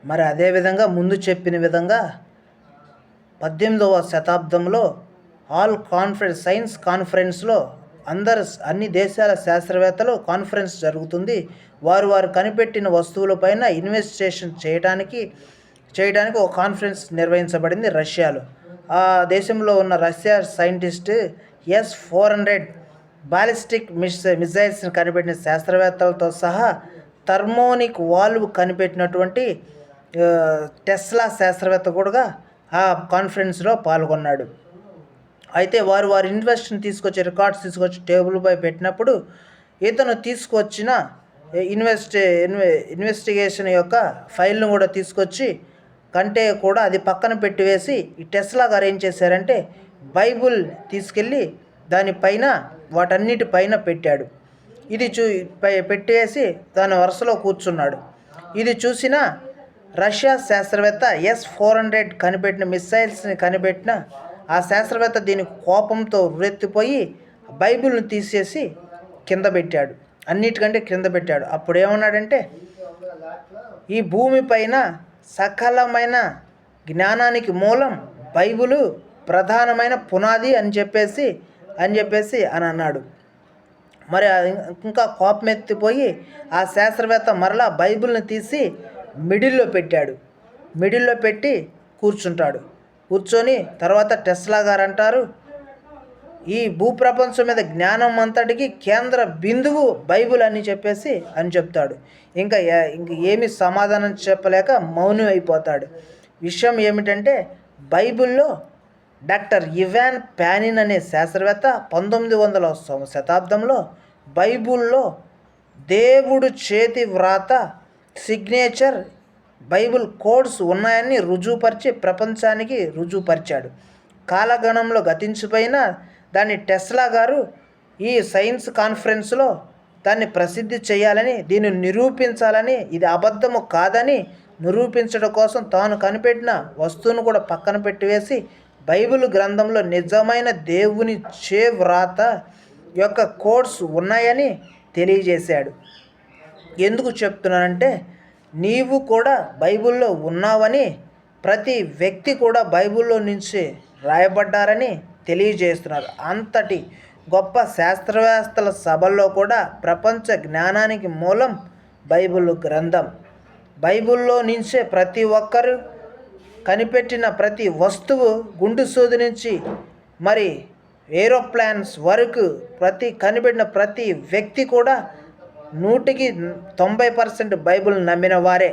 మరి అదేవిధంగా ముందు చెప్పిన విధంగా 18వ శతాబ్దంలో సైన్స్ కాన్ఫరెన్స్లో అన్ని దేశాల శాస్త్రవేత్తలు కాన్ఫరెన్స్ జరుగుతుంది. వారు కనిపెట్టిన వస్తువులపైన ఇన్వెస్టిగేషన్ చేయడానికి ఒక కాన్ఫరెన్స్ నిర్వహించబడింది రష్యాలో. ఆ దేశంలో ఉన్న రష్యా సైంటిస్ట్ S-400 బాలిస్టిక్ మిసైల్స్ని కనిపెట్టిన శాస్త్రవేత్తలతో సహా థర్మోనిక్ వాల్వ్ కనిపెట్టినటువంటి టెస్లా శాస్త్రవేత్త కూడా ఆ కాన్ఫరెన్స్లో పాల్గొన్నాడు. అయితే వారి రికార్డ్స్ తీసుకొచ్చి టేబుల్పై పెట్టినప్పుడు ఇతను తీసుకొచ్చిన ఇన్వెస్టిగేషన్ యొక్క ఫైల్ను కూడా తీసుకొచ్చి కంటే కూడా అది పక్కన పెట్టివేసి ఈ టెస్లా గారు ఏం చేశారంటే బైబుల్ తీసుకెళ్ళి దానిపైన వాటన్నిటిపైన పెట్టాడు. ఇది పెట్టేసి దాని వరుసలో కూర్చున్నాడు. ఇది చూసిన రష్యా శాస్త్రవేత్త S-400 కనిపెట్టిన మిసైల్స్ని కనిపెట్టిన ఆ శాస్త్రవేత్త దీని కోపంతో ఉరెత్తిపోయి బైబిల్ని తీసేసి కింద పెట్టాడు, అన్నిటికంటే కింద పెట్టాడు. అప్పుడు ఏమన్నాడంటే, ఈ భూమిపైన సకలమైన జ్ఞానానికి మూలం బైబిలు ప్రధానమైన పునాది అని చెప్పేసి అని అన్నాడు. మరి ఇంకా కోపమెత్తిపోయి ఆ శాస్త్రవేత్త మరలా బైబిల్ని తీసి మిడిల్లో పెట్టి కూర్చొని తర్వాత టెస్లా గారు అంటారు, ఈ భూప్రపంచం మీద జ్ఞానం అంతటికి కేంద్ర బిందువు బైబిల్ అని చెప్తాడు. ఇంకా ఏమి సమాధానం చెప్పలేక మౌనం అయిపోతాడు. విషయం ఏమిటంటే, బైబిల్లో డాక్టర్ ఇవాన్ ప్యానిన్ అనే శాస్త్రవేత్త 19వ శతాబ్దంలో బైబిల్లో దేవుడు చేతి వ్రాత సిగ్నేచర్ బైబిల్ కోడ్స్ ఉన్నాయని ప్రపంచానికి రుజువుపరిచాడు. కాలగణంలో గతించిపోయిన దాన్ని టెస్లా గారు ఈ సైన్స్ కాన్ఫరెన్స్లో దాన్ని ప్రసిద్ధి చేయాలని, దీన్ని నిరూపించాలని, ఇది అబద్ధము కాదని నిరూపించడం కోసం తాను కనిపెట్టిన వస్తువును కూడా పక్కన పెట్టివేసి బైబిల్ గ్రంథంలో నిజమైన దేవుని వ్రాత యొక్క కోడ్స్ ఉన్నాయని తెలియజేశాడు. ఎందుకు చెప్తున్నానంటే, నీవు కూడా బైబిల్లో ఉన్నావని, ప్రతి వ్యక్తి కూడా బైబిల్లో నుంచి రాయబడ్డారని తెలియజేస్తున్నారు. అంతటి గొప్ప శాస్త్రవేత్తల సభల్లో కూడా ప్రపంచ జ్ఞానానికి మూలం బైబిల్ గ్రంథం. బైబిల్లో నుంచే ప్రతి ఒక్కరు కనిపెట్టిన ప్రతి వస్తువు, గుండు సూది నుంచి మరి ఏరోప్లాన్స్ వరకు కనిపెట్టిన ప్రతి వ్యక్తి కూడా 100% బైబిల్ నమ్మిన వారే.